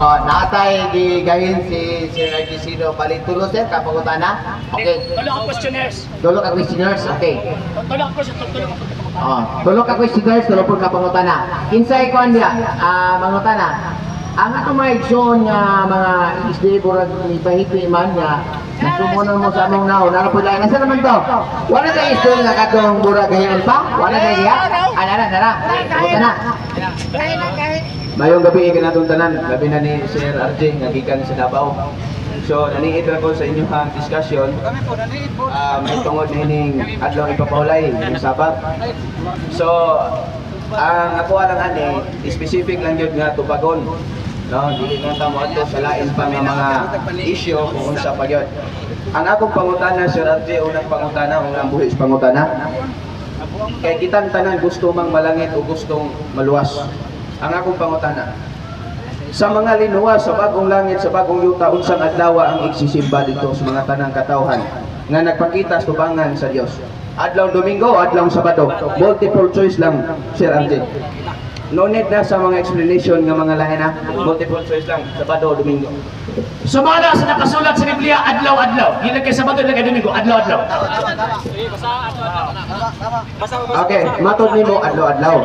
Natay di gahin si Sir Argesino Palitulo, sir, kapagutana. Okay. Tulo ka questionnaires. Dulo ka questioners, okay. Tulo ka questionnaires. Dulo ka questioners, dulo po kapagutana. Kinsay ko niya, mangutana. Ang atong mga iksyon nga mga isdibor ni Pahiti man niya, nasumunod mo sa among naon, ano po dahil, nasa naman to? Wala na isdol nga katong burag gahinan pa? Wala na iya? Nara. Puta na. Mayong gabi ikan atong tanan, gabi na ni Sir RJ nga gikan sa Davao. So naniit ako sa inyong discussion. May tungod na ining adlaw ipapahulay yung Sabat. So ang ako lang ani specific lang yun nga tubagon. No, dili na ta moadto sa lain pa nga mga issue kung unsa pa gyud. Ang akong pangutana Sir RJ, unang pangutana, unang buhis pangutana. Kay kitang tanan gusto mang malangit o gustong maluwas. Ang akong pangutana, sa mga linuwas sa bagong langit, sa bagong yuta, unsang adlaw ang igsisimba dito sa mga tanang katawhan nga nagpakita sa tubangan sa Dios. Adlaw Domingo, adlaw Sabado, multiple choice lang, Sir RJ. No need na sa mga explanation ng mga lahi na, multiple choice lang, Sabado o Domingo. Sumala sa nakasulat sa Biblia, adlaw-adlaw. Hindi kay Sabado, hindi kay Domingo, adlaw-adlaw. Okay, matod nimo adlaw-adlaw.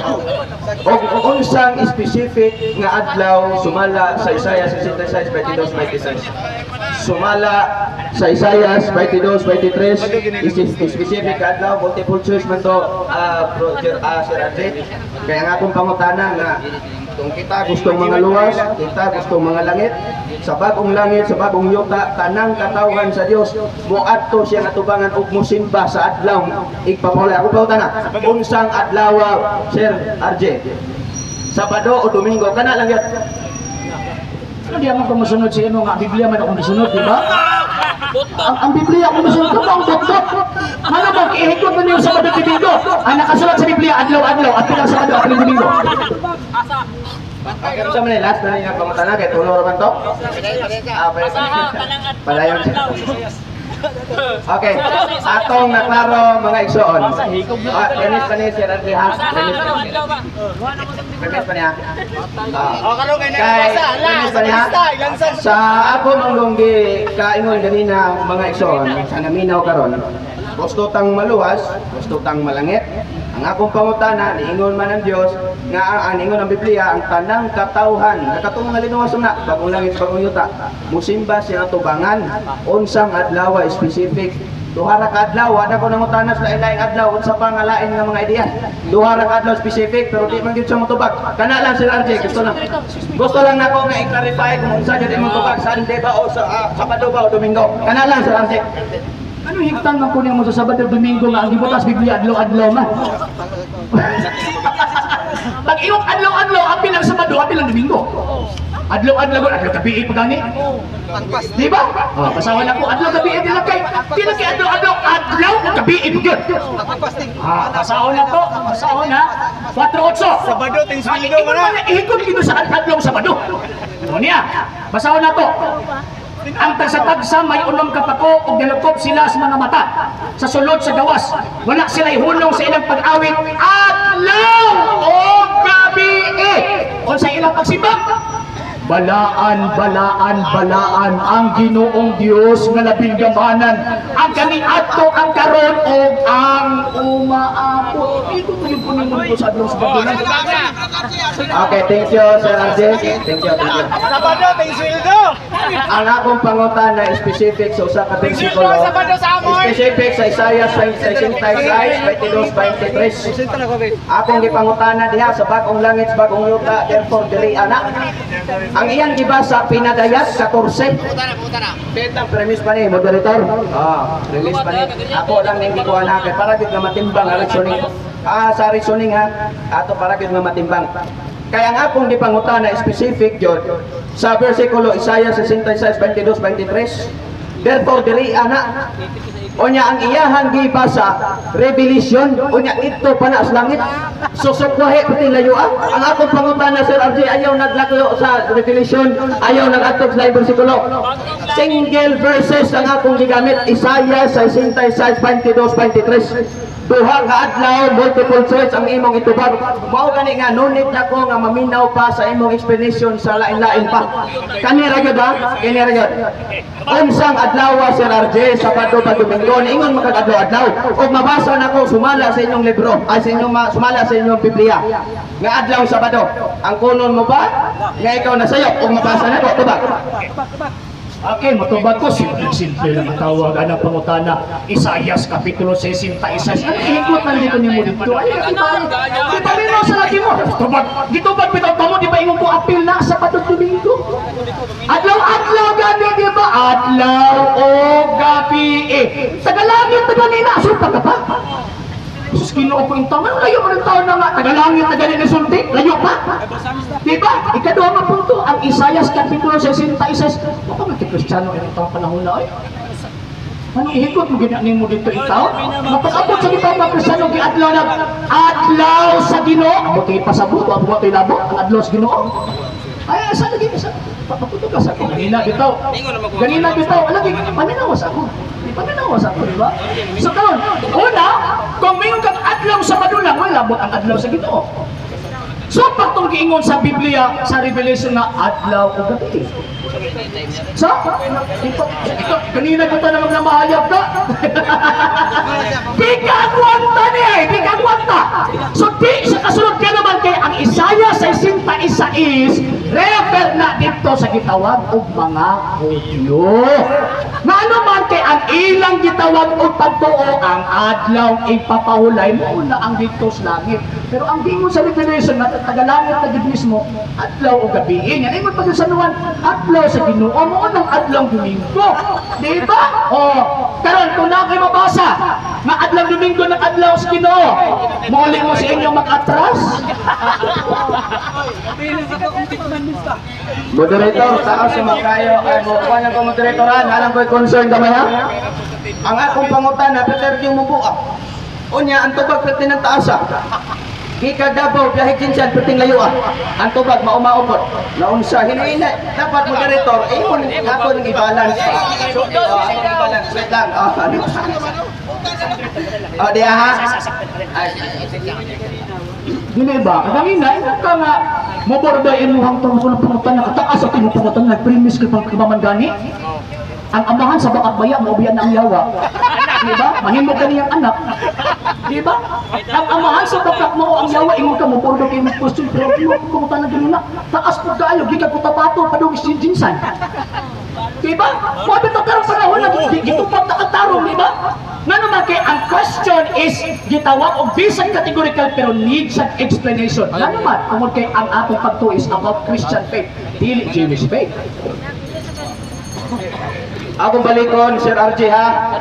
O unsang specific nga adlaw sumala sa Isaiah 66, 22, 26. Sumala sa Isaiah 22, 23, specific adlaw, multiple choice man to, Sir RJ. Kaya nga akong pangutana nga, kung kita gustong mga luwas, kita gustong mga langit, sa bagong langit, sa bagong yuta, tanang katawhan sa Dios, muadto siya nga tubangan ug musimba sa adlaw igpapahulay. Ako pangutana, unsang adlaw, Sir RJ? Sabado o Domingo, kana lang yan. Ano di ako masunod sa ino nga Biblia man akong masunod, di ba? Ang Biblia akong masunod ko, ang doktor. Ano ba, ihigod mo niyo Sabado at Domingo? Ang nakasulat sa Biblia, adlaw-adlaw, at pilang Sabado at pilang Domingo. Pero sa mga last na yung pangutana, kaya tulong naman to? Palayon siya. Okay, atong naklaro mga igsoon. Ganis pa ni Sir RJ ha? Ganis pa niya? Ganis pa niya? Sa ako manglunggi kaingon ganina mga igsoon, sa naminaw karon. Gusto tang maluwas, gusto tang malangit. Ang akong pangutana, niingon man ang Dios nga ningon ang Biblia, ang tanang katawhan, nakatong nga linuwas na, bagong langit, bagong yuta, musimba siya tubangan, unsang adlaw specific. Duha ra ka adlaw, wala ko nangutana sa lain-laing adlaw, unsa pa nga lain nga mga ideya. Duha ra ka adlaw specific, pero di man gyud siya motubag. Kana lang Sir RJ, gusto lang nako nga i-clarify kung unsa gyud imong tubag, Sunday ba o sa Sabado ba o Domingo. Kana lang Sir RJ. Ano higtan man kunin mo sa Sabado at Domingo nga ang gibutas Biblia adlaw-adlaw man? Pag iyong adlaw-adlaw, apil lang Sabado, apil lang Domingo. Adlaw-adlaw, adlaw gabi pagani. Di ba? Pasawan ako, adlaw gabi din lang kay. Di lang kay adlaw-adlaw, adlaw gabi pagyan. Pasawan na to, pasawan na. 4-8. Sabado, Domingo man. Ihigod kino sa adlaw Sabado. Ano niya? Pasawan na to. Ang tagsa-tagsa may unom kapako ug nalukop sila sa mga mata. Sa sulod sa gawas, wala sila ihunong sa ilang pag-awit adlaw o gabi. Unsa ilang pagsimbang? Balaan, balaan, balaan ang Ginoong Dios nga labing gamanan, ang kaniadto, ang karon o ang umaabot. Ito po yung punin mo sa adlaw sa pagdulan. Okay, thank you Sir RJ. Thank you. Sabado, Domingo. Ang akong pangutana specific sa usa ka bersikulo. Specific sa Isaiah 66, 22, 23. Akong gipangutana diha sa bagong langit, sa bagong yuta, therefore dili ana. Ang iyang gibasa pinadayas 14. Petang premise pa ni moderator. Release pa ni. Ako lang ning gikuha na kay para gyud nga matimbang ang reasoning. Sa reasoning ha, ato para gyud nga matimbang. Kaya ang akong gipangutana specific jud sa bersikulo Isaiah 66, 22, 23. Therefore dili ana. Unya ang iyahang gibasa Revelation, unya ito pa na sa langit. Susukwahe pati layo ang akong pangutana Sir RJ, ayaw naglakyo sa Revelation, ayaw nagatog sa bersikulo. Single verses ang akong gigamit, Isaiah 66, 22, 23. duha ka adlaw multiple choice ang imong itubag. Mao gani nga nunit nako nga maminaw pa sa imong explanation sa lain-lain pa. Kani ra gyud ha, kani ra gyud. Unsang adlaw Sir RJ, Sabado pa Domingo, ingon makag-adlaw-adlaw. Og mabasa nako sumala sa inyong libro, ay sa inyong sumala sa inyong Biblia. Nga adlaw Sabado. Ang kunon mo ba? Nga ikaw nasayop og mabasa nako tubag. Okay, matubag ko, simple lang matawag ang pangutana. Isayas, Kapitulo 66. Ano ihikot man dito ni mo dito? Ay, di ba rin sa lagi mo? Gitubag, bitaw mo, di ba ingon ko apil na sa patod Domingo? Adlaw-adlaw gani, di ba? Adlaw o gabi eh. Tagalangit na ganina, sulta ka pa? Sus, Ginoo ko yung taon, layo mo ng taon na nga. Tagalangit na ganina sulti, layo pa? Diba? Ikaduha nga punto, ang Isayas Kapitulo 66. Baka magkikristyano ang itong panahon na ay. Ano ihikot mo ginanin mo dito itaw? Mapag-abot sa kita mga kristyano, adlaw na adlaw sa Ginoo. Buti pasabot, buti labot, ang adlaw sa Ginoo. Ay, saan lagi ka sa? Papaputo ka sa akin. Ganina bitaw. Ganina bitaw. Lagi, paninawas ako. Paninawas ako, di ba? So, karon, una, kung mayroon kang adlaw sa madulang, wala labot ang adlaw sa Ginoo. So, pagtong giingon sa Biblia, sa Revelation na adlaw o gabi. So, ito, kanina ko ito naman na mahayag ka. Di ka agwanta niya eh, di ka agwanta. So, di sa kasunod ka naman kay ang Isaiah 66 is refer na dito sa gitawag o mga Hudyo. Na naman kay ang ilang gitawag o pagtuo ang adlaw ipapahulay mo na ang dito sa langit. Pero ang gingon sa Revelation na tagalangit na gid mismo, adlaw o gabi. Yan ay magpagsanuan, adlaw sa Ginoo mo ng adlaw Domingo. Di ba? Oh, karon kung na kayo mabasa nga adlaw Domingo ng adlaw sa Ginoo, muli mo sa inyong mag-atras. Moderator, taas sa makayo ay mo kuan ko moderatoran, alam ko concern gamay ha. Ang akong pangutana Peter yung mubuak. Unya ang tubag pertin ng taasa. Kika Davao biyahe kinsan perting layuan. Ang tubag maumaupot. Naunsa hinina dapat moderator imon ako ng i-balance. I-balance wait lang. Oh, dia ha. Dili ba? Kanina, ina ka nga mabordayin mo hang tungkol ng pangutan na kataas sa pinupungutan na premise ka pang kabaman gani. Ang amahan sa bakat baya, maubiyan na ang yawa. Diba? Mahimog ka niyang anak. Diba? Ang amahan sa bakat mo ang yawa, ingon ka mo, puro kayo mag-question, pero pinupungutan na ganun na. Taas po kayo, giga ko tapato, padong isinjinsan. Diba? Mabit ang karang panahon na gitupag na katarong, diba? Nga naman kay ang question is gitawag o bisan categorical pero needs an explanation. Nga naman, kung kay ang atong pagto is about Christian faith, dili Jewish faith. Akong balikon, Sir RJ ha.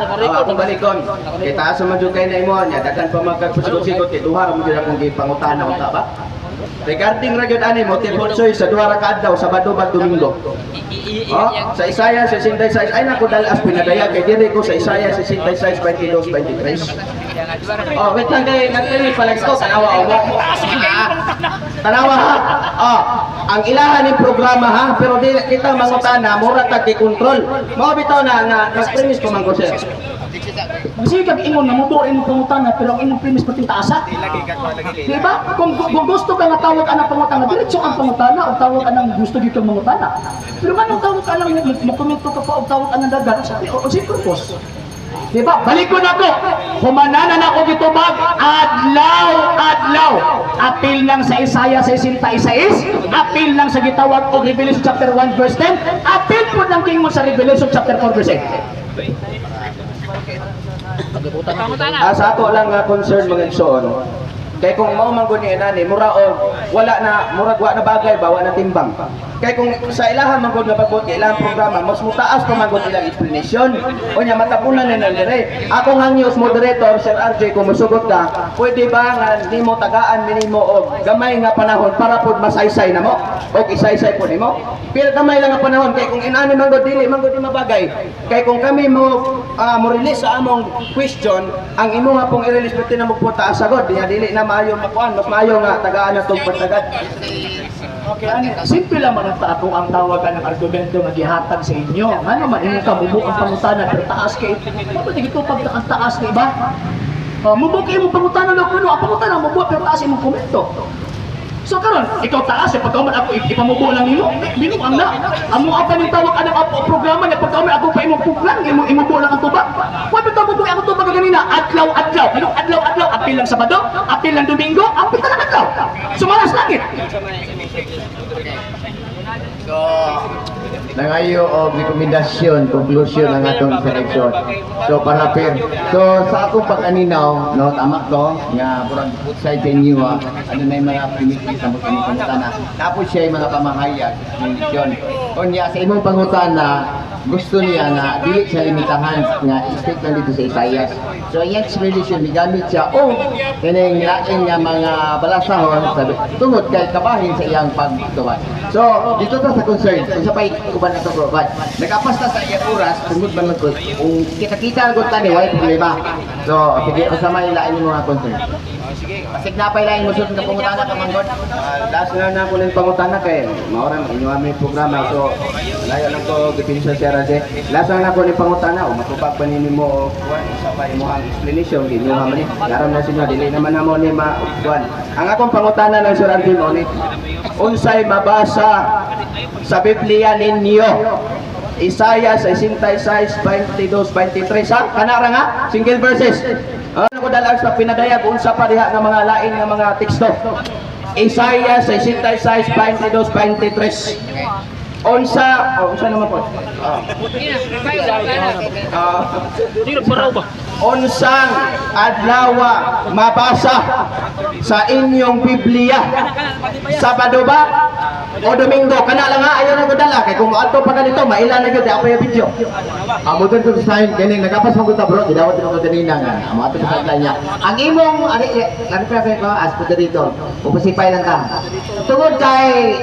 Akong balikon. Kay taas man jud kay na imo nya, daghan pa magkagpusikot kay duha ra mo jud akong gipangutana unta ba? Regarding ra gyud ani multiple choice sa duha ra ka adlaw, Sabado ug Domingo. Sa Isaiah 66 ay nako dalas pinadaya kay diri ko sa Isaiah 66 22-23. Wait lang kay nagpili pala ko tanawa mo. Tanawa ha. Ang ilahan ni programa ha, pero di kita mangutana mura tag i-control. Mao bitaw na nag-premise ko man ko sir. Kasi kag ingon na mubuin mo pangutana pero ang imong premise pating taasa. Diba? Kung gusto ka nga tawag anang pangutana, diretso ang pangutana o tawag anang gusto dito mangutana. Pero manong tawag anang makomento ka pa o tawag anang dagan sa o si purpose. Diba? Balik ko na ko. Humananan ako dito bag adlaw. Apil lang sa Isaiah 66, apil lang sa gitawag o Revelation chapter 1 verse 10, apil po lang king mo sa Revelation chapter 4 verse 8. Sa ako lang nga concern mga igsoon. Kay kung mao man gud ni inani mura og wala na murag wa na bagay bawa na timbang. Kay kung sa ilahan man gud nga pagbuot kay ilang programa mas mutaas pa man gud ilang explanation. Unya matapunan na dire. Ako nga news moderator Sir RJ kung musugot ka, pwede ba nga nimo tagaan minimo og gamay nga panahon para pud masaysay na mo og isaysay pud nimo. Pero gamay lang nga panahon kay kung inani man gud dili man gud mabagay. Kay kung kami mo release sa among question, ang imo nga pong i-release pati na mo punta asagod diya dili na maayo makuan mas maayo nga tagaan na tong pagtagad. Okay, ani, simple lang man ako ang tawagan ng argumento nga gihatag sa inyo. Ano man imong kabubuo ang pangutana pero taas kay. Ano di gito pag ang taas kay ba? Mubuo kayo mo pangutanan lang kuno, ang pangutanan mubuo pero taas imong komento. So karon, ikaw taas yung pagkaman ako ipamubuo lang nimo. Dili ang na. Amo apa ning tawag ana programa nga pagkaman ako pa imong puglan, imubuo lang ang tubag. Wa ba tawag ako tubag ganina adlaw-adlaw. Ano adlaw-adlaw? Apil lang Sabado, apil lang Domingo, apil lang adlaw. Sumalas langit. So, nangayo og rekomendasyon, conclusion ang atong selection. So, parapir. So, sa akong pag-aninaw, no, tama to, nga murag put side sa inyo, ano na yung mga primitive sa mga pangutana. Tapos siya yung mga pamahayag, selection. O niya, sa imong pangutana, gusto niya na dili siya limitahan nga stick lang dito sa Isaias. So, yung explanation, migamit siya, kaning lain nga mga balasahon, sabi, tungod kay kabahin sa iyang pagtuwan. So, dito ta sa concern, kung sa pa'y uban na ito provide. Nag-apas na sa iyang oras, tungod ba lang ko, kung kita-kita lang ko tani, wala problema. So, sige, kasama yung lain yung mga concern. Pasig na pa yung lain mo suot ng pangutana ka, Manggod. Last na ako ng pangutana kay maoran, inyo aming programa. So, layo lang ko, definisyon siya Raje. Last na ako ng pangutana, matupag pa ninyo mo, isa pa yung mga explanation, inyo naman eh. Karoon na sinyo, dili naman na mo ni ma-upuan. Ang akong pangutana ng Sir Arjun, unsay mabasa sa Biblia ninyo? Isaiah 66, 22, 23 ha? Kanara nga, single verses. Ano ko dalang sa pinadayag unsa pa diha nga mga lain nga mga teksto. Isaiah 66, 22, 23. Unsa naman po? Unsang adlawa mabasa sa inyong Biblia? Sabado ba o Domingo? Kana lang ha, ayaw na ko dala kay kung ato pa ganito mailan na gyud ako yung video. Amo din ko sa kining nagapas mo ta bro, gidawat ko kanina nga. Amo ato sa niya. Ang imong ari ko as moderator, upasipay lang ka. Tungod kay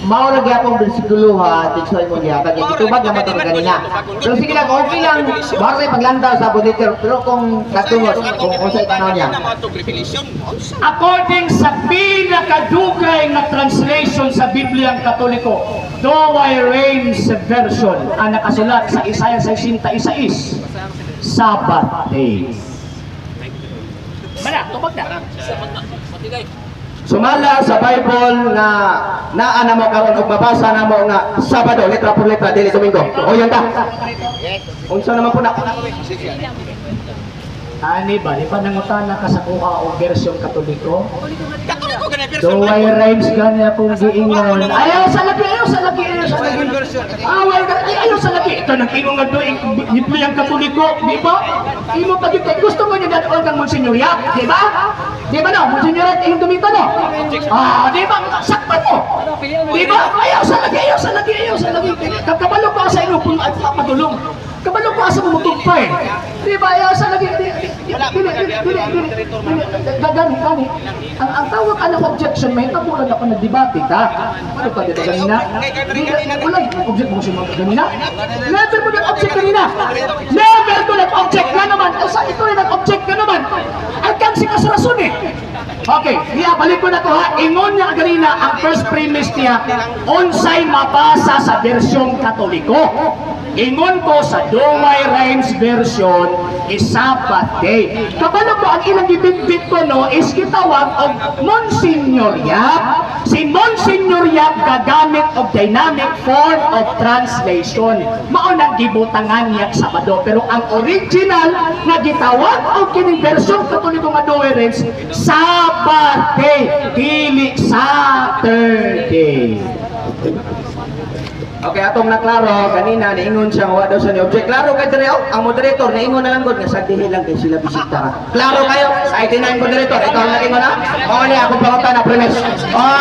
mao na gyapon bersikulo ha, tiksoy mo gyapon kay itubag naman to kanina. Pero sige lang, okay lang. Basta paglantaw sa moderator, pero kung katungod kung unsay tanaw niya. According sa pinakadugay na translation sa Bibliang Katoliko, Douay Rheims version ang nakasulat sa Isaiah 66, Sabbath days. Mana, tubag na. Sumala sa Bible nga naa na mo karon og mabasa na mo nga Sabado letra por letra dili Domingo. O yun ta. Unsa naman po na? Ani ba di pa nangutana ka sa kuha o bersyon Katoliko? Douay Rheims gani akong giingon. Ayaw sa lagi. Ayaw sa lagi. Ito nang ingon nga doing Bibliang Katoliko, di ba? Imo pag gusto mo niya dadol kang Monsignorya, di ba? Di ba no? Monsignorya iyong tumita no? Di ba? Sakpan mo. Di ba? Ayaw sa lagi. Kabalo ko sa inyo kung matulong. Kabalo ko sa mo tugpay. Di ba? Ayaw sa lagi. Gani. Ang tawag ka ng objection, may tabulan ako nagdebate ka. Ano pa dito ganina? Wala, object mo siya ganina? Never mo nag-object ganina! Never ko nag-object ka naman! Sa ito ay nag-object ka naman! Ang kansi ka sa rason eh! Okay, balik ko na to ha. Ingon niya ganina ang first premise niya, unsay mabasa sa versyong Katoliko. Ingon ko sa Douay Rheims version is Sabbath day. Kabalo ko ang ilang ibitbit ko no is kitawag og Monsignorya. Si Monsignorya gagamit og dynamic form of translation. Mao nang gibutangan niya Sabado pero ang original nga gitawag og kining version Katoliko nga Douay Rheims Sabbath day, dili Saturday. Okay, atong naklaro kanina niingon siya wa daw sa ni object. Klaro kay dire ang moderator niingon na lang gud nga sagdihin lang kay sila bisita. Klaro kayo sa 89 moderator. Ikaw na ingon na. O ni ako pangutan na premise.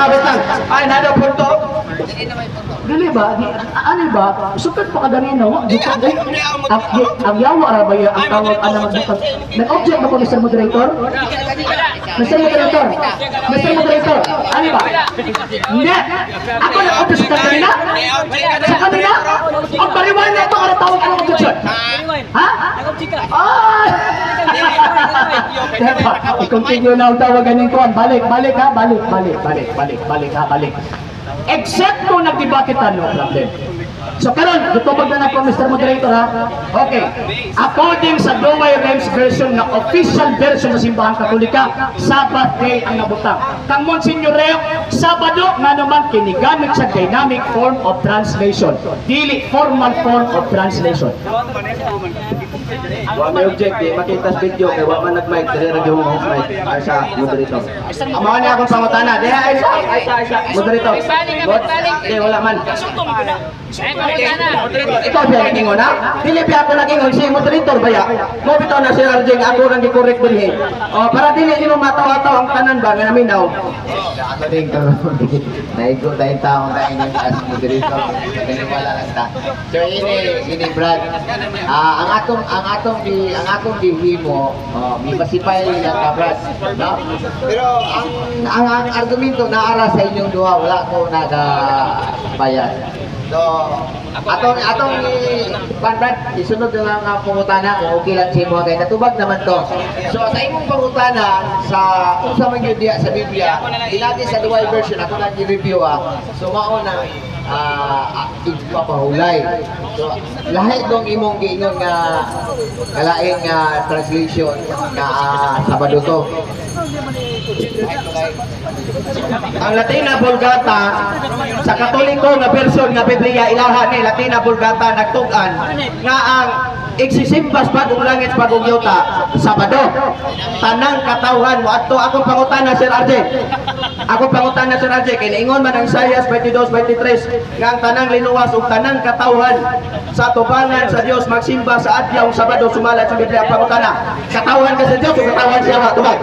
Bitang. Ay nado punto. Dili ba? Ano ba? Sukat pa kaganina wa dito day. Ang yawa ra ba ang tawag ana magbutang. Nag-object ba ko Mr. Moderator? Mr. Moderator. Ano ba? Hindi. Ako nag-object sa kanina. Sa kanina? Ang pariwala ito para tawag ang objection. Ha? I-continue na ang tawagan ko. Balik. Except kung nagdebate tayo, no problem. So karon, tutupag na po Mr. Moderator ha. Okay. According sa Douay Rems version na official version sa Simbahan Katolika, Sabbath day ang nabutang. Kang Monsignor Reo, Sabado nga naman kinigamit sa dynamic form of translation, dili formal form of translation. Wa may object, di makita sa video kay wa man nag-mic, dili ra yung mic ay sa moderator. Amo ni akong pangutana, di ay sa moderator. Di wala man. Ikaw ba nag-ingon ha? Dili pa ako nag-ingon si moderator baya. Mo bitaw na si RJ nga ako nang gi-correct dinhi. Oh, para dili nimo mataw-taw ang tanan ba nga naminaw. Ako din karon naigo dahil taong dahil yung as moderator wala lang ta. So ini Brad, ang atong gihimo mi masipay lang ka Brad, no? Pero ang argumento naara sa inyong duha wala ko nagabayad. So atong Brad isunod na nga pangutana kung okay lang sa imo kay natubag naman to. So sa imong pangutana sa unsa man gyud diha sa Biblia, ilagi sa Douay version ako nang i-review So mao na ipapahulay. So lahi dong imong giingon nga kalaing translation nga Sabado to. Ang Latina Vulgata sa Katoliko nga version nga Biblia ilaha ni Latina Vulgata nagtug-an nga ang igsisimbas bagong langit bagong yuta Sabado. Tanang katawhan mo adto akong pangutana Sir RJ. Ako pangutana Sir RJ kay niingon man ang Isaias 22:23 nga ang tanang linuwas ug tanang katawhan sa tubangan sa Dios magsimba sa adlaw Sabado sumalat sa Biblia pangutana. Katawhan ka sa Dios ug katawhan siya tubag.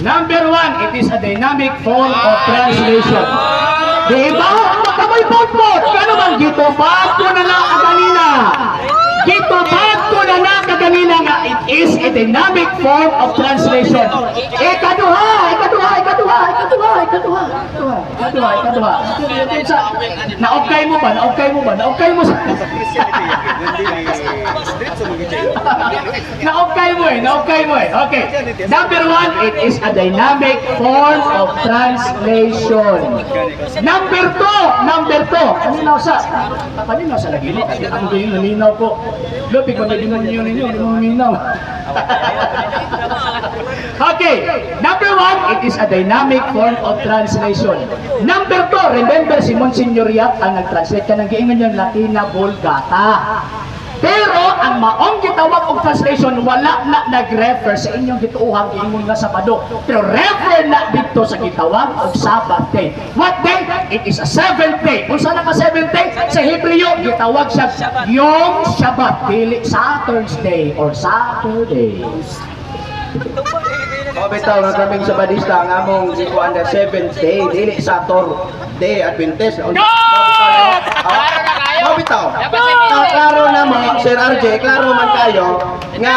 Number one, it is a dynamic form of translation. Diba? Makamoy potpot! Kano bang gitubag ko na lang kaganina? Gitubag ko na lang kaganina nga it is a dynamic form of translation. Ikaduha! Naugkay mo ba? Naugkay mo sa... Naugkay mo eh. Okay. Number one, it is a dynamic form of translation. Number two. Kaninaw sa lagi mo. Ang gayon, nalinaw po. Lupig, pag demonyo ninyo, hindi mo minaw. Okay. Number one, it is a dynamic form of translation. Number two, remember si Monsignor Yap ang nag-translate ka ng giingon yung Latina Vulgata. Pero ang maong gitawag og translation wala na nag-refer sa inyong gituuhang giingon nga Sabado. Pero refer na dito sa gitawag og Sabbath day. What day? It is a seventh day. Kung saan ka seventh day? Sa Hebreo gitawag siya Yom Shabbat, dili Saturday or Saturday. O bitaw nga kaming Sabadista ang among gikuan na 7th day dili Saturday Adventist. Bitaw. Klaro na mo Sir RJ, klaro man kayo nga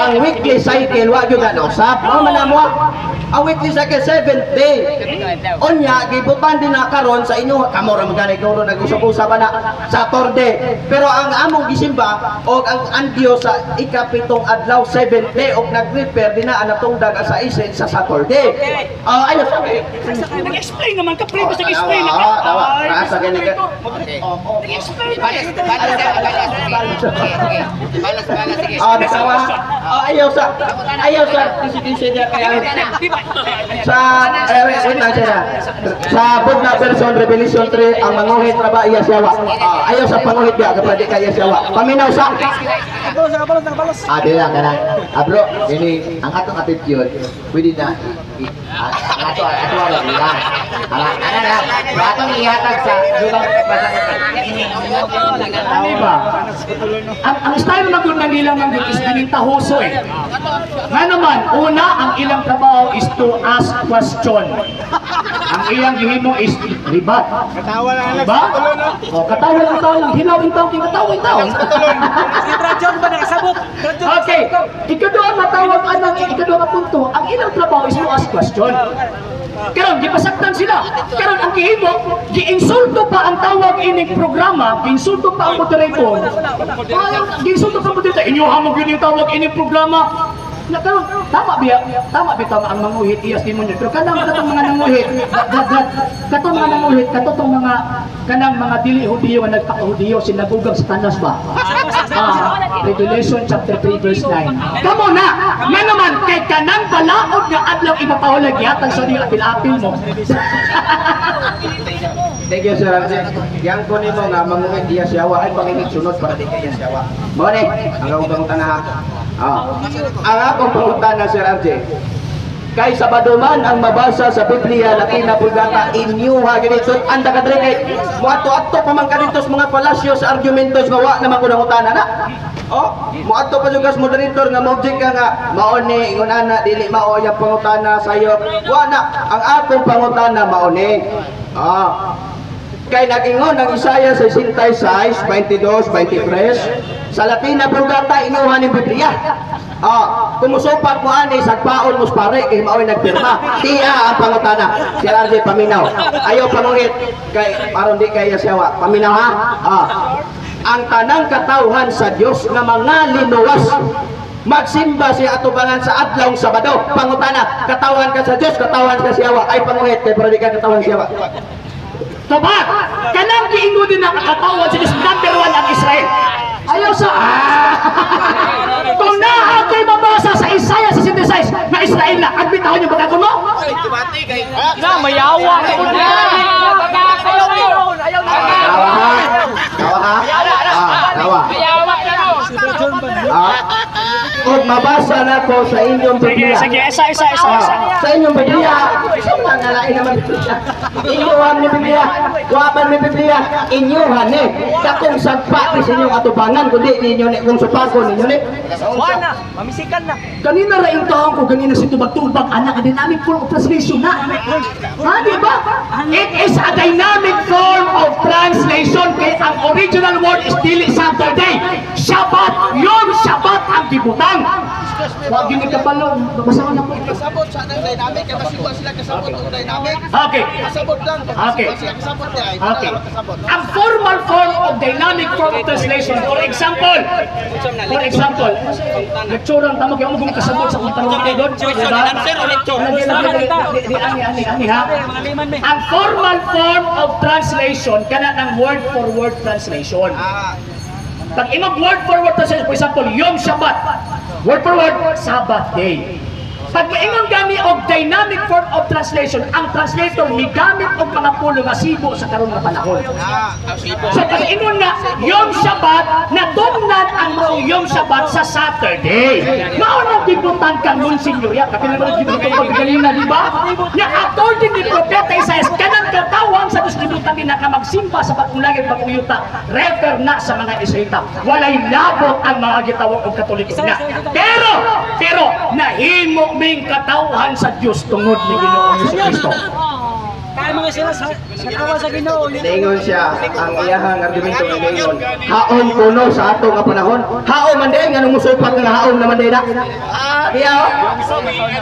ang weekly cycle wa gyud na usab. Mao man mo. Ang weekly cycle 7th day. Unya gibutan din na karon sa inyo kamo ra magani ko nag-usap-usap na Saturday. Pero ang among gisimba og ang Dios sa ikapitong adlaw 7th day og nag-refer din na anatong daga sa isen sa Saturday. Ayo sabi. Nag-explain naman ka previous nag-explain na. Sa ganito. Ayaw sa kisi-kisi niya kaya sa book na version Revelation 3 ang manguhit ra ba iya siyawa. Ayaw sa panguhit dia kapag di kaya siyawa. Paminaw sa Ade lang kanang. Bro, ini ang atong attitude pwede na ato ara lang. Atong ihatag sa dugang Diba? Ang style na kung nagilang ng is tahuso eh. Nga naman, una, ang ilang trabaho is to ask question. Ang ilang gihimo is ribat. Katawa lang ang Diba? O, katawa lang. Hinawin taon, katawa. Si Trajon ba nakasabot? Okay, ikaduha matawag ikaduha nga punto, ang ilang trabaho is to ask question. Karon gipasaktan sila. Karon ang gihimo, giinsulto pa ang tawag ining programa, giinsulto pa ang moderator. Giinsulto pa ang moderator. Inyo hamog yun yung tawag ining programa. Na karon tama tama ang manguhit iyas demonyo. Pero kanang katong mga nanguhit, katong mga nanguhit, katong mga kanang mga dili Hudiyo nga nagpaka-Hudiyo sinagugang sa tanas ba? Revelation chapter 3 verse 9. Kamo na, nga naman kay kanang balaod nga adlaw ipapahulag yatang sa diyo apil-apil mo. Thank you, Sir Arjen. Yang ko nimo nga manguhit iya siyawa ay pangingit sunod para di kaya siyawa. Mo ni, ang akong pangutana ha. Ang akong pangutana, Sir Arjen. Kay Sabado man ang mabasa sa Biblia Latina Vulgata inyo ha ganito anda ka dre kay moadto-adto pa man kadtos mga falasyo sa argumentos nga wa naman ko nangutana na. Moadto pa jugas moderator nga object ka nga mao ni ingon ana dili mao yang pangutana sayo. Wa na ang akong pangutana mao ni. Kay nagingon ang Isaiah 66, 22, 23 sa Latina Vulgata inuha ni Biblia. Kumusupat mo ani sa paon mo pare kay mao'y nagpirma. Tiya ang pangutana. Si RJ paminaw. Ayaw panguhit kay aron di kaya siyawa. Paminaw ha. Ang tanang katawhan sa Dios nga mga linuwas magsimba siya atubangan sa adlawng Sabado. Pangutana, katawhan ka sa Dios, katawhan ka siyawa. Ay panguhit kay para di ka katawhan siyawa. Tobat, kanang giingon din ang katawan sa Diyos, number 1 ang Israel. Ayaw sa kung naa kay mabasa sa Isaiah 66 na Israel na, admitahon yung pagkakon mo? Na, mayawa ko na. Ayaw na. Tawa. Kung mabasa na ko sa inyong Biblia. Sige, isa. Sa inyong Biblia. Nangalain naman Biblia. Inyuhan ni Biblia. Kuwapan ni Biblia. Inyuhan ni. Kakong sagpa ni sa inyong atubangan. Kundi ninyo ni. Kung supako ninyo ni. Wala, mamisikan na. Kanina rin taon ko, kanina si Tubag-Tubag, anak, a dynamic form of translation na. Di ba? It is a dynamic form of translation kaya ang original word is dili Saturday. Shabbat, Yom Shabbat ang gibutan. Huwag yun ikapalo, basahan na po. Kasabot sa nang dynamic, kaya masigwa sila kasabot ng dynamic. Okay. Kasabot lang, Okay. siya kasabot niya. Okay. Ang formal form of dynamic form of translation, for example, lecturean tamo kaya mo kung kasabot sa kung tanong kayo doon. Ani ha. Ang formal form of translation kana ng word for word translation. Pag imong word for word translation, for example, Yom Shabbat, word for word, Sabbath day. Pag maingon gani og dynamic form of translation, ang translator migamit og mga pulo nga sibo sa karon nga panahon. So pag ingon nga Yom Shabbat, natungnan ang mga Yom Shabbat sa Saturday. Mao na gibutan kang Monsignor ya, kapila mo gibutan ko kanina, di ba? Nga according ni Propeta Isaiah, kanang katawang sa Dios gibutan din ka magsimba sa pagulangit paguyuta, refer na sa mga Israelita. Walay labot ang mga gitawag og Katoliko na. Pero nahimo ming katawhan sa Diyos tungod ni Ginoong Jesucristo. Kaya mga sila sa katawan sa Ginoo. Naingon siya ang iyahang argumento nga naingon. Haon kuno sa ato nga panahon. Haon man din nga numusupat nga haon naman din na.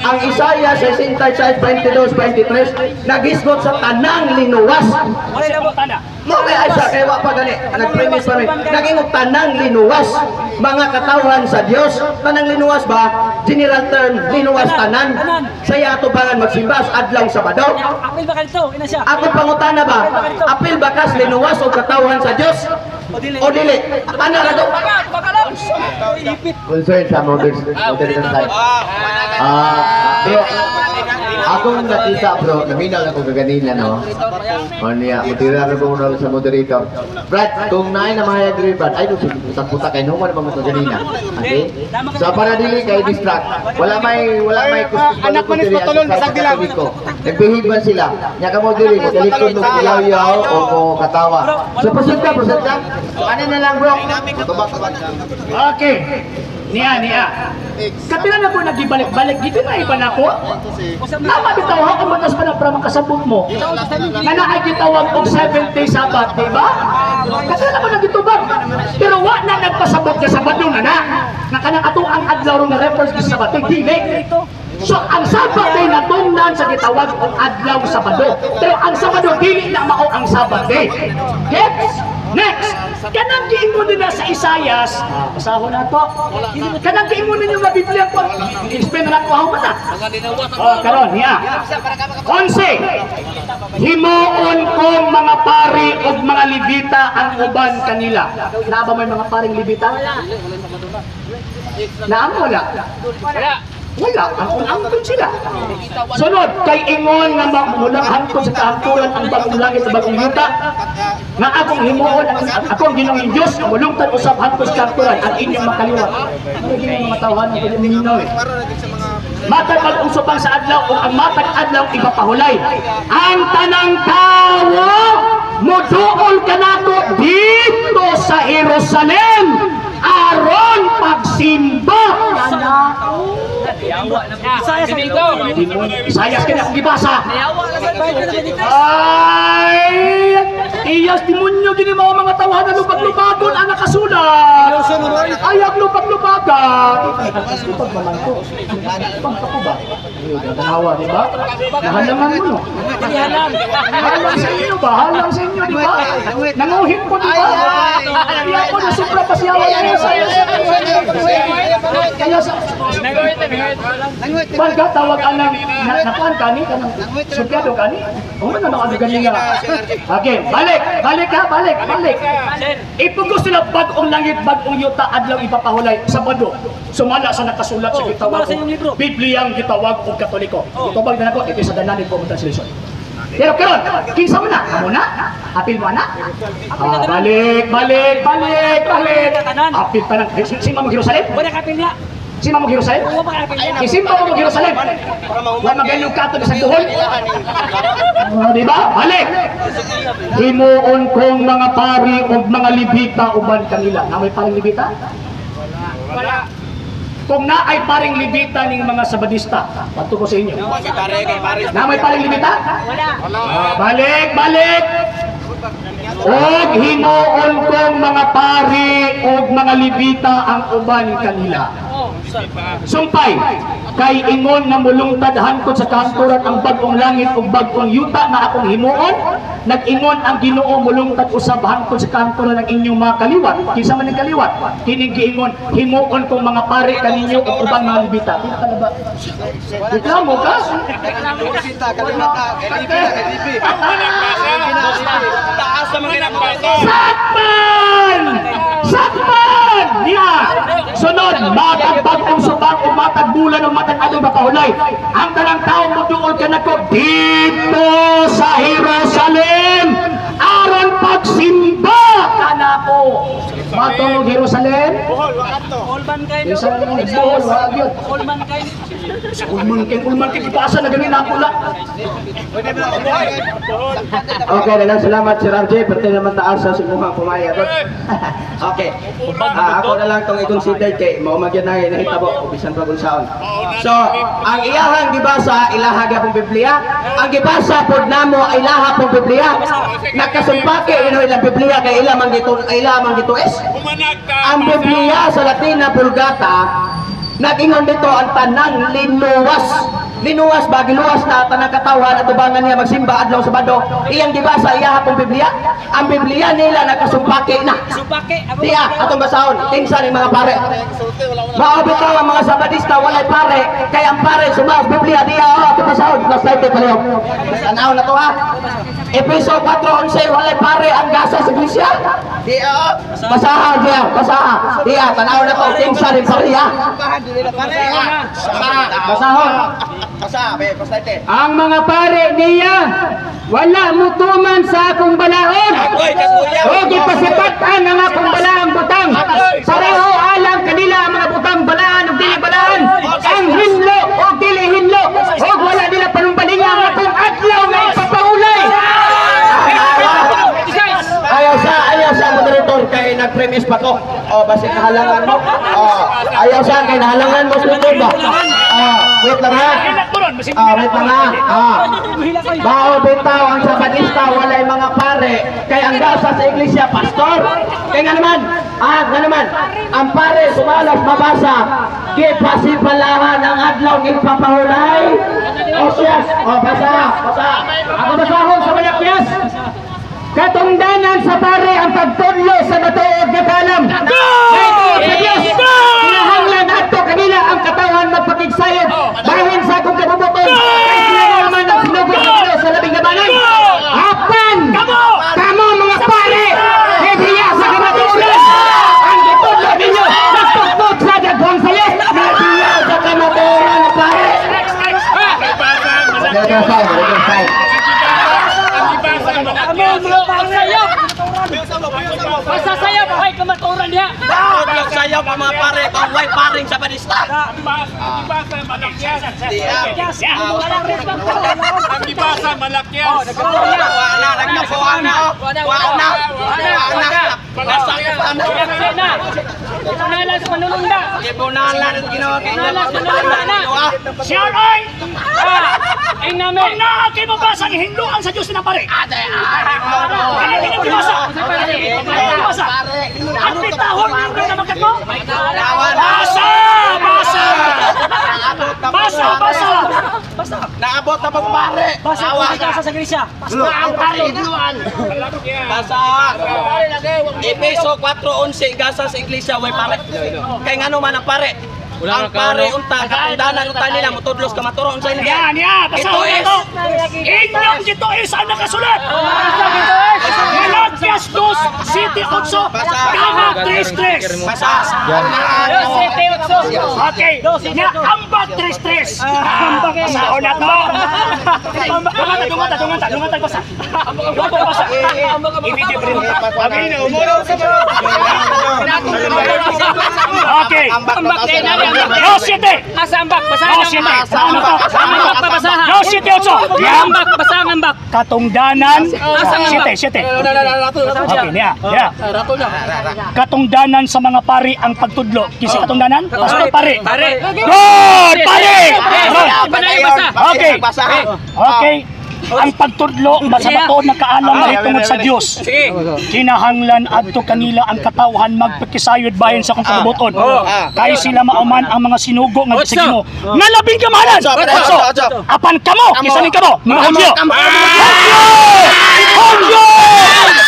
Ang Isaiah 66:22-23 nagisgot sa tanang linuwas. Wala na mo tanda. Mo may Aisha kay wa pa gani nag-premise pa rin. Naging tanang linuwas mga katawhan sa Dios. Tanang linuwas ba? General term linuwas tanan. Saya atubangan magsimbas adlaw Sabado. Apil ba kanito? Ina siya. Ako pangutana ba? Apil bakas linuwas o katawhan sa Dios? O dili? Ano ra to? Bakalam. Ipit. Concern sa moderator side. Bro, akong nakita bro, naminaw ako kaganina no. Mania, mutira na ko sa moderator. Brad, kung naay na mahayag rin Brad, ay doon putak-putak kayo, naman naman ko kaganina. Okay? So para dili kay distract, wala may kuskus Anak mo ni patulon, basag nila. Nagbihiban sila. Nya ka mo dili, dalikod no yaw-yaw o ko katawa. So pasod ka. Ano na lang bro? Tubak-tubak. Okay. Niya. Kapila na po nagibalik-balik, dito na iba na ko. Tama bitaw ha, kung matas pa na para makasabot mo. Nga na ay gitawag og 7 days Sabbath, di ba? Kapila na po nagitubag. Pero wa na nagpasabot ka Sabado na na. Nga kanang ato ang adlaw ron na reference sa Sabbath, dili. So ang Sabbath day natungnan sa gitawag og adlaw Sabado. Pero ang Sabado dili na mao ang Sabbath day. Gets? Next, kanang giingon nila sa Isayas, basahon na to. Kanang giingon ninyo nga Biblia ko, i-explain na lang ko ako na. Karon, niya. 11. Himuon kong mga pari o mga libita ang uban kanila. Na ba may mga paring libita? Naamo wala? Wala, ang sila. Sunod, kay ingon nga mamulang hangtod sa kaangkulan ang bagong langit sa bagong yuta, nga akong himuon, akong ginawin Diyos, mulungtad usap hangtod sa kaangkulan, ang inyong makaliwat. Ano ginawin mga tawahan ng kanyang minaw eh. Matag mag-usupang sa adlaw o ang matag adlaw ipapahulay. Ang tanang tao, muduol ka nato dito sa Jerusalem, aron pagsimba kana. Isayas ka na kung ibasa. Ay, iyas demonyo gini mga tawanan lupag-lupagon ang nakasulat. Ay, ang lupag-lupagan. Lupag naman ko. Lupag ako ba? Tanawa, di ba? Nahalangan mo, no? Halang sa inyo ba? Halang sa inyo, di ba? Nanguhin ko, di ba? Kaya ako na supra pasyawan na yun sa'yo. Kaya sa... Pagka tawag anang nakuan kani, kanang subyado kani, o ano na kani nga. Okay, balik. Ipugos sila bagong langit, bagong yuta, adlaw ipapahulay, Sabado. Sumala sa nakasulat sa gitawag o Bibliang gitawag o Katoliko. Itubag na ako, ito sa dananin po mong translation. Pero karon, kinsa mo na? Amo na? Apil mo na? Balik. Apil pa lang. Sing mo Jerusalem? Wala kapil niya. Sino mo Jerusalem? Isimba mo Jerusalem. Wala magayong kato sa duhol. Di ba? Balik. Himuon kong mga pari o mga libita uban kanila. Na may paring libita? Wala. Kung na ay paring libita ng mga Sabadista, pato ko sa inyo. Na may paring libita? Wala. Balik. Og himuon kong mga pari o mga libita ang uban kanila. Sumpay, kay ingon nga mulungtad hangtod sa kaangkuran ang bagong langit ug bagong yuta na akong himuon, nag-ingon ang Ginoo mulungtad usab hangtod sa kaangkuran ang inyong mga kaliwat. Kinsa man ang kaliwat? Kining giingon, himuon kong mga pari kaninyo ug ubang mga libita. Kinsa ba? Reklamo ka? Sakpan! Niya! Sunod, matag bagong subang o matag bulan o matag adong mapahulay. Ang tanang tao mo duol ka na ko dito sa Jerusalem aron pagsimba ka na ko. Matong Jerusalem? Ulman kayo. Bohol, wag yun. Ulman kayo. Ulman kayo, ipasa na ganun ako lang. Okay, dalang salamat Sir RJ, pati naman taas sa simuhang pumayag. Okay. Ako na lang tong i-consider kay mao magyan na nahitabo bisan pa kung saon. So, ang iyahang gibasa ilaha gyapon Biblia, ang gibasa pod namo ilaha pong Biblia. Nakasumpake ino ilang Biblia kay ila man dito es. Ang Biblia sa Latina Vulgata nag-ingon dito ang tanang linuwas ba giluwas na tanang katawan at tubangan niya magsimba adlaw Sabado. Iyang gibasa iya hapong Biblia. Ang Biblia nila nakasumpake na. Supake. Tiya atong basahon kinsa ni mga pare. Maobitaw ang mga Sabadista walay pare kay ang pare sumas Biblia diya atong basahon plus 90 palayo. Tanaw na to ha. Efeso 4:11 walay pare ang gasa sa iglesia. Diya basahan diya diya tanaw na to kinsa ni pareha. Basahon. Ang mga pare niya wala mutuman sa akong balaod o gipasipatan ang akong balaang butang pareho alam kanila ang mga butang balaan o dili balaan ang hinlo o dili hinlo o wala nila panumbalinga ang akong adlaw na ipapahulay. Ayaw sa moderator kay nag-premise pa ko. Basta nahalangan mo. Ayaw sa kay nahalangan mo sa ba? Wait lang ha. Wait lang ha. Bao bitaw ang Sabadista walay mga pare kay ang gasa sa iglesia pastor. Kay nga naman, ang pare sumalas mabasa gipasipalahan ang adlaw ipapahulay. Yes. Basa. Ako basahon sa Malakyas. Katungdanan sa pare ang pagtudlo sa batuod nga kalam. May tuod sa Dios. Kinahanglan adto kanila ang katawan magpakigsayod bahin sa akong kabubuton. Kay sila naman ang sinugod sa labing gabanan. Apan kamo mga pare Hebreya sa kamatuoran. Ang gitudlo ninyo nagtutod sa daghang sayo. Hebreya sa kamatuoran na pare. Masasayap, ay kamaturan niya. Yung sayaw pa mga pare, kung way paring sa barista. Ang ibasa malakyan. Nagkapuan na. Nalas manununda. Ibunalan ang ginawa. Siyar ay! Ay namin. Ang naakay mabasa ang hinduan sa Diyos na pare. Hindi na mabasa. Basa! At pitahon ninyo na magkato? Basa! Basa! Basa! Basa! Naabot na pag pare. Basa ko di kasa sa grisya. Ang pare! Basa. Epeso 4:11 gasa sa iglesia way pare. Kay ngano man ang pare? Ang pare unta kapundanan unta nila motudlos ka maturo unsay nila. Yan! Basa Ito ko is ito! Inyong dito is ang nakasulat! Malakias 2, City 8, Kama 3-3. Basa. Okay, na ambak 3-3. Ambak basa o na to. Dungan basa. Basa. Ibigay pa rin. Okay. Dos 7. Asa ambak basahan. Dos 7. Ambak babasahan. Dos 7 8. Ambak basahan ambak. Katungdanan 7. Okay, niya. Katungdanan sa mga pari ang pagtudlo. Kisa katungdanan? Pastor pare. Good! Pare! Okay. Okay. Ang pagtudlo sa batuod na kaalam na hitungod sa Dios. Kinahanglan adto kanila ang katawhan magpakisayod bahin sa kung kabubuton. Kay sila mauman ang mga sinugo nga sa Ginoo. Nga labing kamahalan. Apan kamo, kisa ning kamo. Hudyo. Hudyo!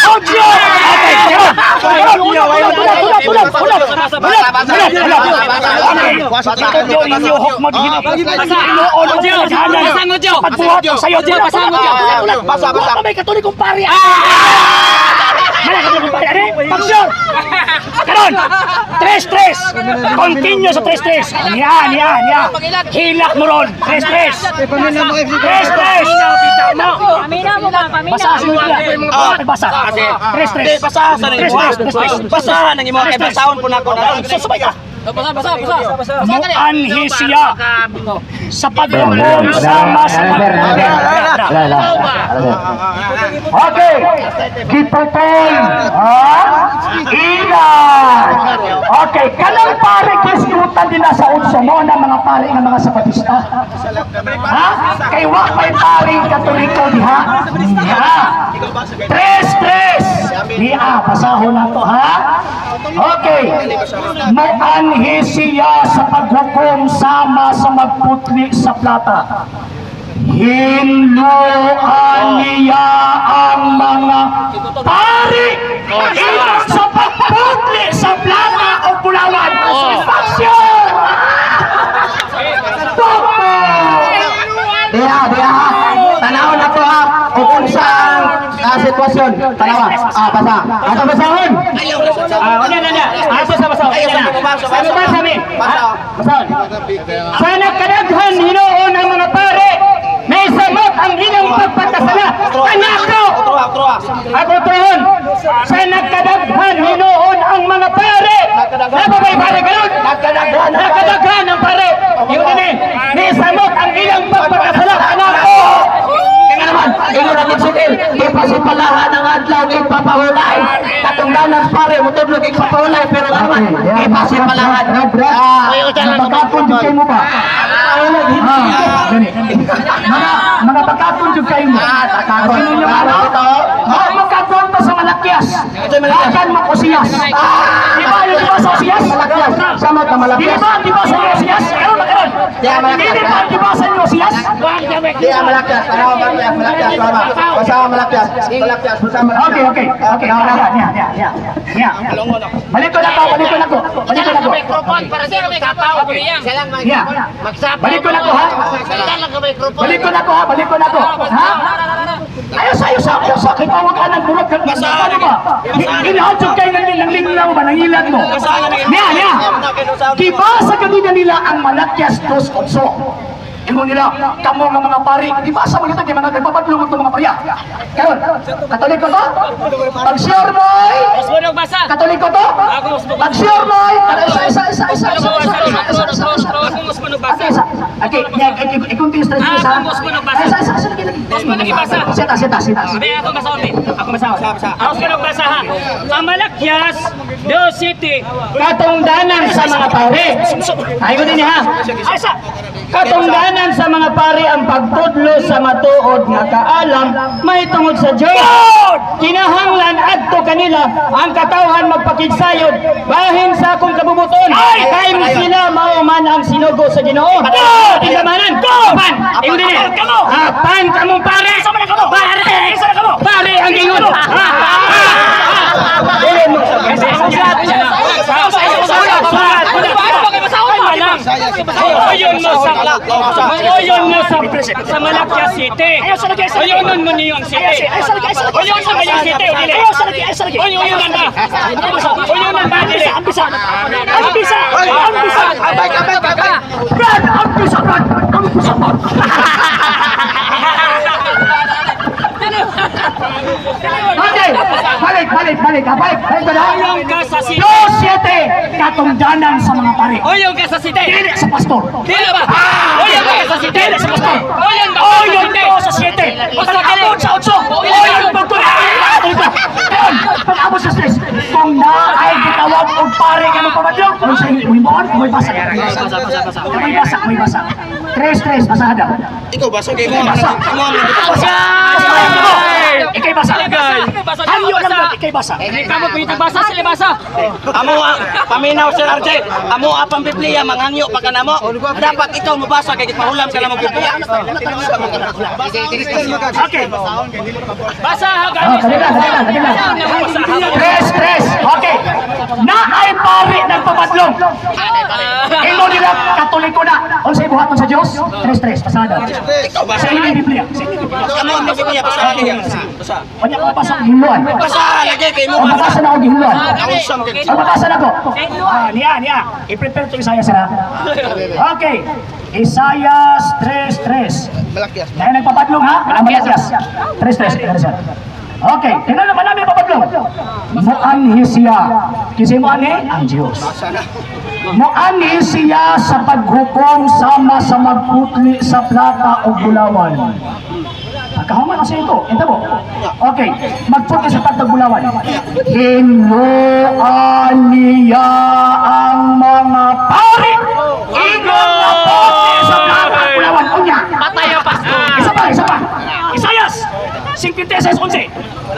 Hudyo! Okay, Basa. May katuloy kong pari. Mana katuloy kong pari. Pagsyon. Karon. 3-3. Continue sa 3-3. Niya. Hilak mo ron. 3-3. 3-3. Pamina mo ba? Pamina. Basa sa mga. Basa. 3-3. Basa sa nang basa nang imo kay basaon po nako na. Susubay ka. Basa. Muanhi siya sa paghukom sama sa Okay, gipupol. Ilan. Okay, kanang pare kiskutan din sa utso mo na mga pare ng mga sapatista. Ha? Kay wa may paring katoliko diha. Ha? 3-3. Niya, pasahon na to ha. Okay. Muanhi siya sa paghukom sama sa magputli sa plata. Hinluan niya ang mga pari ilang sa pagputli sa plata o pulawan. Action! Topo! Dia. Tanaw na to ha. Kung saan sitwasyon. Tanawa. Basa. Asa basahon? Asa sa basahon? Ano ba sabi? Basahon. Sa nagkadaghan hinoon ang mga pare may samot ang ilang pagpatasala. Kanako! Ako trohon. Sa nagkadaghan hinoon ang mga pare. Nababay pare ganun? Nagkadaghan ang pare. Yun din may samot ang ilang pagpatasala. Kanako! Kaya naman, ino na magsutil. Ipasipalahan ang adlaw ipapahulay. Katungdanan pare, mutudlog ipapahulay. Pero naman, ipasipalahan. Magkapon yung kayo mo ba? Mga pagkapon yung kayo mo. Magkapon to sa Malakias. Lakan mo ko siyas. Di ba sa siyas? Samot na Malakias. Di ba sa siyas? Karoon. Di ang Hindi malakas. ba gibasa niyo siyas? Di ang malakas. Tanaw malakas. Malakas. Tama. Basa malakas. Malakas. Basa malakas. Okay. Niya. Balik ko na ko. Niya. Balik ko na ko, ha? Balik ko na ko. Ha? Ayos. Kita wag ka ng burot. Ano ba? Inahadjog kayo ng linglaw ba? Ng ilan mo? Niya. Gibasa kanina nila ang Malakyas 2:8. Ingon nila, kamo nga mga pari, di ba sa mga mga nagpapadlong itong mga pariya? Karon, Katolik ko to? Pag-sure mo'y, Katolik ko to? Pag-sure mo'y, isa. Okay, i-continue stress ko sa. Isa. Sita. Ako masawa. Ang Malakyas, Deo City, Katungdanan sa mga pari. Ayaw din niya, ha? Katungdanan sa mga pari ang pagtudlo sa matuod nga kaalam may tungod sa Dios. Kinahanglan adto kanila ang katawhan magpakigsayod bahin sa akong kabubuton. Kay sila mao man ang sinugo sa Ginoo. Tingamanan ko. Ingon din. Pan kamong pare. Pare ang ingon. Oyon mo sa Malakyas City. Oyonon mo niyo ang city. Oyonon mo yung city. Oyonon ba? Oyonon ba? Ambisa. Okay, balik ka na. Oyong ka sa city. 2:7, katungdanan sa mga pari. Oyong ka sa city. Dili sa pastor. Dili ba? Oyong ka sa city. Dili sa pastor. Oyong ba? Oyong ko sa 7. Pag-abot sa 8. Oyong mo ko. Pag-abot sa 6. Kung na ay gitawag og pare ka magpamadlong, kung sa inyo, may basa. May basa. 3, basada. Ikaw ba? Okay, mo. Ikay basa. Hangyo lang ba ikay basa? Kamu pinitag basa sila basa. Amo paminaw Sir RJ. Amo apang Biblia mangangyo pa kanamo. Dapat ikaw mabasa kay mahulam ka na mo Biblia. Okay. Basa ha Kadila. 3. Okay. Na ay pari nagpapadlong. Imo nila Katoliko na. Unsay buhaton sa Dios? 3, pasada. Ikaw ba? Sa inyong Biblia. Amo ang Biblia basa niya. Basa. Wala ko basa ng hiluan. Basa lagi kay mo O basa. basa na ako hiluan. Awesome kay. O basa na ko. Niya. I-prepare to Isaiah sila. Okay. Isaiah 3. Malakyas. Dahil nagpapadlong ha? Malakyas. 3. Okay, tingnan naman namin papadlong. Muanhi siya. Kasi muanhi ang Diyos. Muanhi siya sa paghukom sama sa magputli sa plata o gulawan. Kahaman kasi ito. Ito mo. Okay, magputli sa plata o gulawan. Hinuan niya ang mga pari. Ingon na putli sa plata o gulawan. Unya. Patayo pa. Isa pa. Isayas 56:11.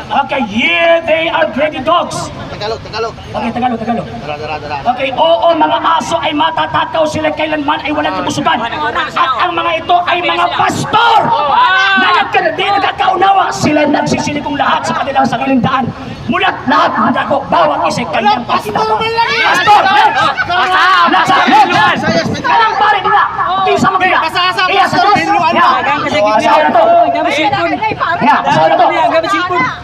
Okay, yeah, they are greedy dogs. Tagalog. Okay, Tagalog. Okay, oo, mga aso ay matatakaw sila kailanman ay walang kabusugan. At ang mga ito ay mga pastor na nagkakaunawa. Sila nagsisilikong lahat sa kanilang sariling daan. Mulat lahat ng dako, bawat isa kanyang pakinako. Pastor! Nasa! Kanang pare nila! Kinsa mo kaya? Iya sa Diyos! Basahin na to! Basahin na to!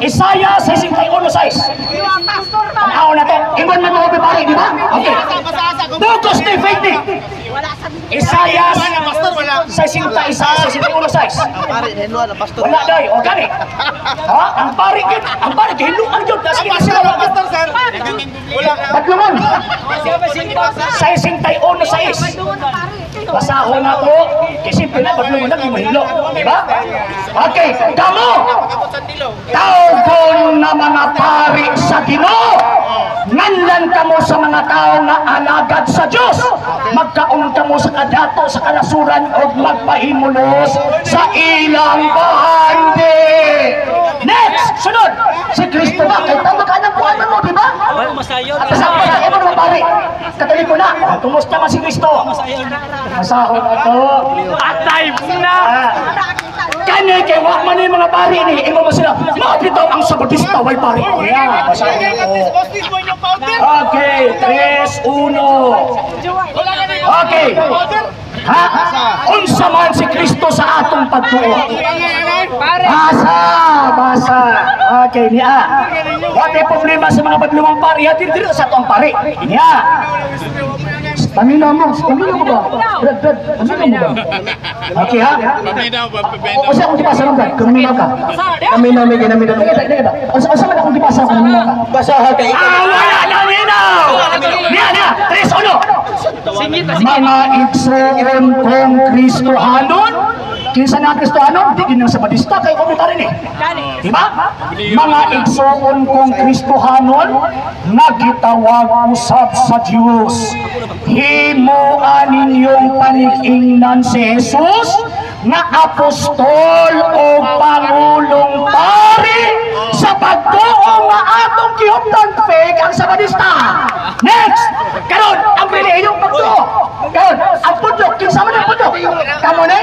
Isaiah 61:6. Tanaw na to. Ingon man mo pare, di ba? Okay. Focus ni faith ni. Isaiah 61:6. Wala day, o gani. Ha? Ang pare gid, hinuan jud na sige sila. Paglumon. 61:6. Basahon na to. Kasi pina paglumon na mahilo, di ba? Okay, kamo. Tawgon na mga pari sa Ginoo. Nganlan kamo sa mga tao nga alagad sa Dios. Magkaon kamo sa kadato sa kanasuran o magpahimulos sa ilang bahandi. Next, sunod. Si Kristo ba? Kay tama ka ng buhay mo, di ba? Masayon. At sa mga imo mga pare pare. Katoliko na. Kumusta man si Kristo? Masahon ato. Patay na! Kani kay wa man ni mga pare ni imo mo sila. Mabitaw ang Sabadista way pare. Yeah, masahon ato. Okay, 3-1. Okay. Ha? Unsa man si Kristo sa atong pagtuo? Basa. Okay, niya. Wala problema sa mga badlumang pare. Diri sa atong pare. Niya. Pamina mo ba? Brad, pamina mo ba? Okay ha? O siya kung dipasa lang, Brad, kamina ka. Kamina. Asa man akong dipasa, kamina ka. Basaha kay wala na minaw! Niya, 3-1. Mga igsoon kong Kristohanon, kinsa na Kristohanon, di ginang Sabadista, kayo komentary ni. Diba? Mga igsoon kong Kristohanon, nagitawag usab sa Diyos. Himuan ninyong panig-ingnan si Jesus, na apostol o pangulong pari sa pagtuo nga atong gihuptan fake ang Sabadista. Next! Karon ang relihiyong pagtuo. Karon ang pudlok, kinsa man ang pudlok? Kamo ni?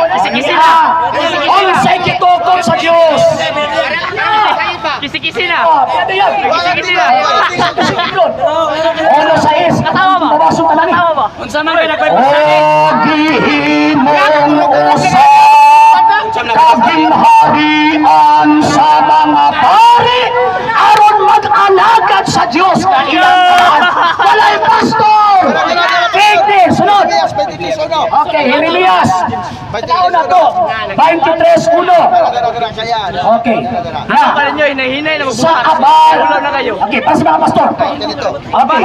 Unsay gitukod sa Dios. Kisi-kisi na! Pwede yan. Kisi-kisi na! Ono sa is. Katawa ba? Babasong tanan ni. Katawa ba? Unsa man kayo O nagpapasakit? gihimong usap kaginharian sa mga pari aron mag-alagad sa Diyos na ilang tahan. Walay pastor! Fake sunod! Okay, Jeremias. Taon na to. 23:1. Okay. Ano pa rin nyo? Hinahinay na Sa abal. Ulo na kayo. Okay, para sa mga pastor. Okay.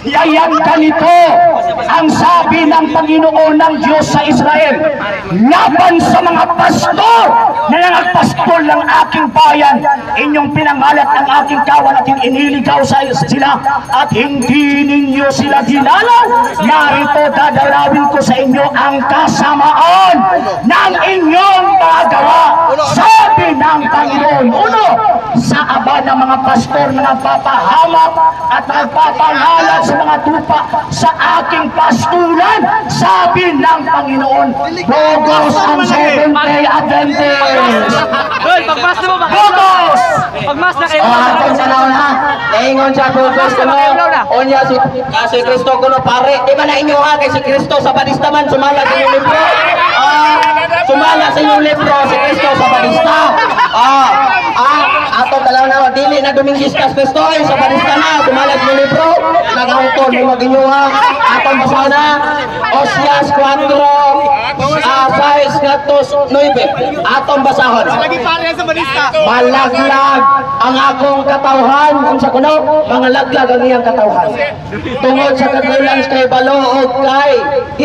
Kaya ganito ang sabi ng Panginoon ng Diyos sa Israel laban sa mga pastor na nangagpastol ng aking bayan. Inyong pinangalat ang aking kawan at iniligaw sa sila at hindi ninyo sila dinalaw. Narito dadalawin ko sa inyo ang kasamaan ng inyong mga gawa. Sabi ng Panginoon. Uno, sa aba ng mga pastor na nagpapahamak at nagpapangalat sa mga tupa sa aking pastulan, sabi ng Panginoon, bogos ang Seventh-day Adventist. Hoy, pagmasta mo ba? Bogos! Pagmasta kayo. Kung sa naon ha, naingon siya bugos kuno. Onya si Kristo kuno pare. Di ba na inyo ha kay si Kristo sa Batista man sumala sa inyong libro. Sumala sa inyong libro si Kristo sa Batista. Ato talaw na dili na Dominguez kas Kristo sa Batista na sumala sa inyong libro. Nagahutol mo maginyuha. Atong basahan na Osias 4 6-9. Atong basahon. Malaglag ang akong katawhan. Unsa kuno? Mga laglag ang iyang katawhan. Tungod sa kagulang sa kahibalo o kay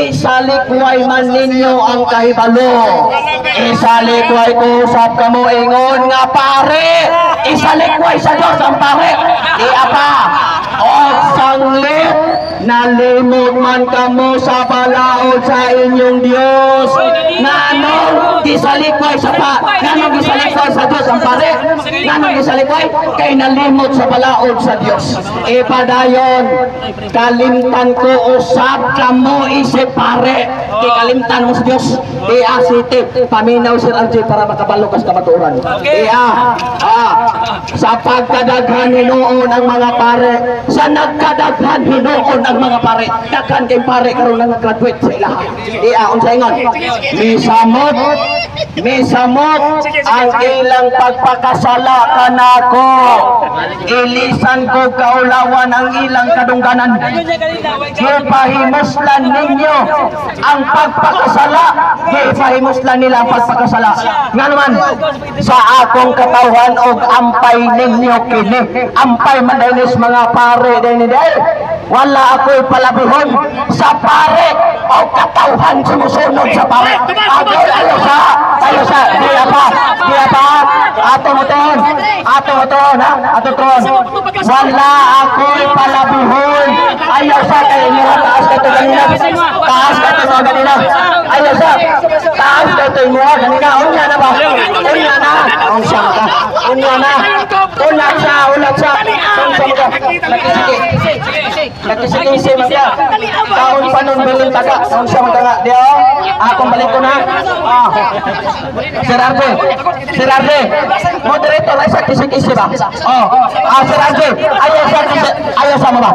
isalikway man ninyo ang kahibalo. Isalikway ko usap kamo ingon nga pare. Isalikway sa Diyos ang pare. Di apa. O sanglit nalimot man kamo sa balaod sa inyong Diyos. Nanong gisalikway sa nanong gisalikway sa Diyos ang pare. Nanong gisalikway kay nalimot sa balaod sa Diyos. Ipadayon kalimtan ko usab kamo isip pare. Di kalimtan mo sa Diyos. Di asiti paminaw Sir RJ para makabalo kas kamatuoran. Di sa pagkadaghan hinuon ang mga pare, sa nagkadaghan hinuon ang mga pare, daghan kay pare karon nga graduate sa ilaha. Unsa ingon? Misamot ang ilang pagpakasala kanako. Ilisan ko kaulawan ang ilang kadungganan. Gipahimuslan ninyo ang pagpakasala. Gipahimuslan nila ang pagpakasala. Nga naman, sa akong katawhan og ampay ninyo kini. Ampay man dinis mga pare din wala ako'y palabihon sa pare o katawhan sumusunod sa pare. Ayo sa, di apa, ato mo ton, wala ako'y palabihon. Ayaw sa kayo nyo, taas ka ito ganina, ayaw sa, taas ka ito mo, ganina, unya na ba, Ang siya ka. Una na. Ulat sa. Nakisiki mga. Taon pa nun bilin taga. Ang siya mga. Diyo. Akong balik ko na. Sir Arde. Moderator ay sa kisi-kisi ba? Sir Arde. Ayaw sa mo ba?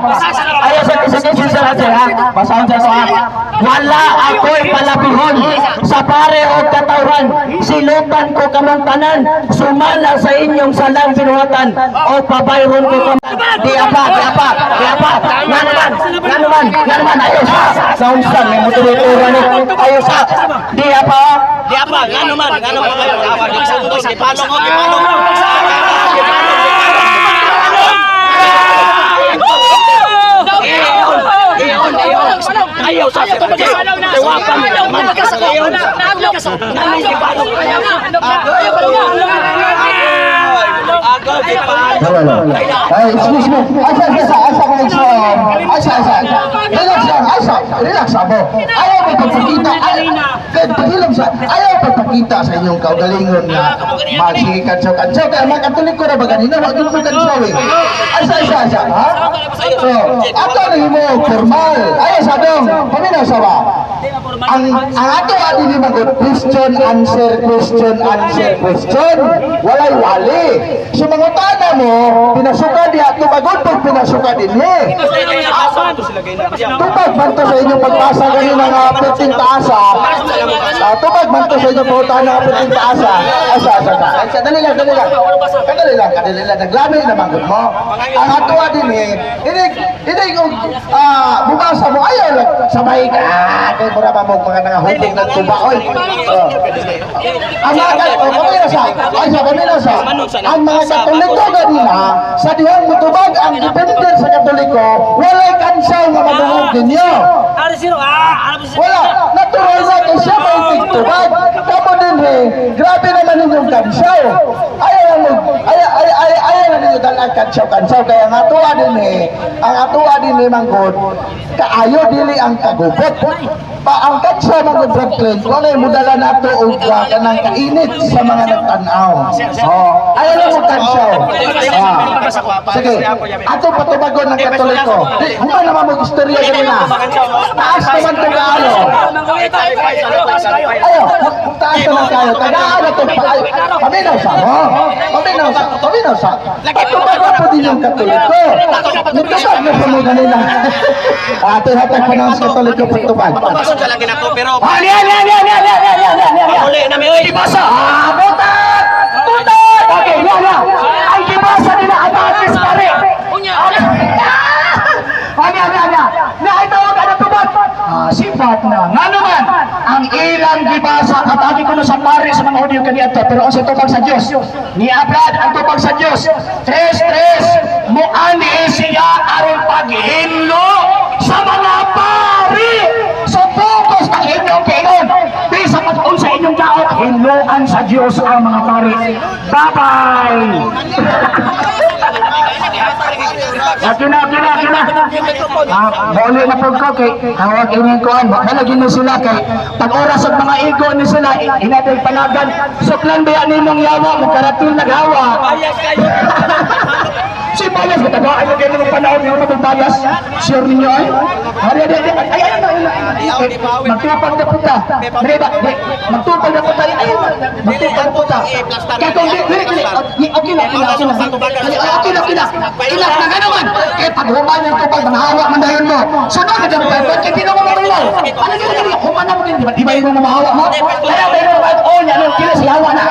Ayaw sa kisi-kisi Sir Arde ha. Basahan sa ha. Wala ako'y palabihon sa pare o katawran. Silutan ko kamang tanan. Sumala sa inyong salang binuhatan. O pabayron ko kamang. Di apa. Nga naman. Ayaw sa. Sa unsan. May moderator ni. Ayaw sa. Di apa. Nga naman. Ayaw sa Ay, excuse me. Asa ko nagsuon. Relax mo. Ayaw magpapakita. Ayaw magpapakita sa inyong kaugalingon na magsikansaw-kansaw. Kaya mga Katoliko na ba ganina? Wag yung kansaw eh. Asa. Ha? So, ato na mo formal. Ayaw sa dong. Paminaw sa ba? Ang ato adi ni mga question. Walay wali. So mga tana mo, pinasuka diya, tubagod pag pinasuka din eh. Tubag man to sa inyong pagpasa ganun ng apeting taasa. Tubag man to sa inyong pauta ng apeting taasa. Asa. Dali lang. Naglamay naman mo. Ang ato din eh. Hindi kung bumasa mo, ayaw lang. Sabay ka. Kaya mura ba mo mga nangahubog ng tuba. Ang mga ang mga Katoliko ganina, sa dihang mutubag ang depender sa Katoliko, walay kansaw nga maduhog ninyo. Wala, natural na kay siya may tigtubag. Kamo din grabe naman ninyong kansaw. Ayaw na ninyo dalang kansaw. Kaya ang atua din manggod, kaayo dili ang kagubot. Ang kansaw manggod Franklin, wala yung mudala na ito o kanang kainit sa mga nagtanaw. Ayaw na mo kansaw. Sige, ato patubagon ng Katoliko. Huwag naman mo istorya ganina. Taas naman ito kaano. Ayaw, taas naman kayo. Tagaano ito. Paminaw sa. Patubagon po din yung Katoliko. Nagtubag na po mo ganina. Ato hatag pa ng Katoliko patubag. Pasok sa lagi na to, pero Ali. uli na may oy. Ibasa. Butat. Okay, yan. Ay gibasa nila abatis pare. Naitawag na tubad. Sifat na. Nga naman, ang ilang gibasa, katagi ko na sa pare sa mga audio kanito, pero ang sa tubag sa Diyos, ni Abrad ang tubag sa Diyos, tres, muani siya aron paghinlo sa mga pari. So focus ang inyong kinon. Di sa pag-un sa inyong daot, hinloan sa Diyos ang mga pari. Bye-bye! Kina. Bole na po ko kay tawag ini ko an halagi mo sila kay pag oras og mga ego ni sila inatay panagan suklan ba nimong yawa mo karatul naghawa. Si Bayas kita ba ay ganun ng panahon ng magbayas sure ninyo ay magtupag na puta reba magtupag na puta kaya kung okay na ilas na gano'n kaya paghuman ng tupag manahawa man dahil mo sunod na dyan ba kaya di na mo mamayaw ano gano'n human na mo din di ba yung mamahawa mo kaya ba yung mamahawa o yan ang kila siyawa na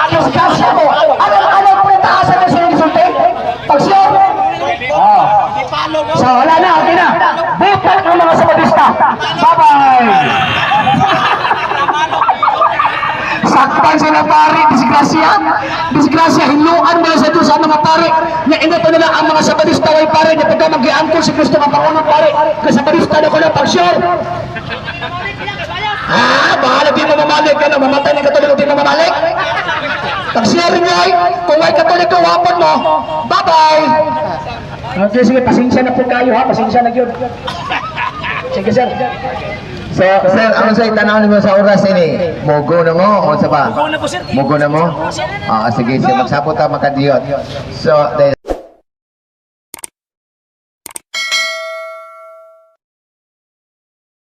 ano kasya mo ano pritaasan na sila gisulti pag siya so wala na okay na bukat ng mga sabadista bye-bye saktan sila pare, disgrasya, hiluan mo sa Diyos ang mga pare, na inato nila ang mga sabadista ay pare, na pagka mag-iangkol si Kristo ang pangunong pare, kasi sabadista na ko na pag-sure. Bahala di mo mamalik ka na, mamatay ng Katoliko di mo mamalik. Pag-share niyo ay, kung may Katoliko, wapon mo, bye-bye. Okay, sige, pasensya na po kayo ha, pasensya na yun. Sige sir. So, sir, ano sa itanaw mo sa oras ini? Mugo na mo o sa ba? Mugo na ko, sir. Mugo na mo? Ah, sige, sige, magsabot ta makadiyot. So,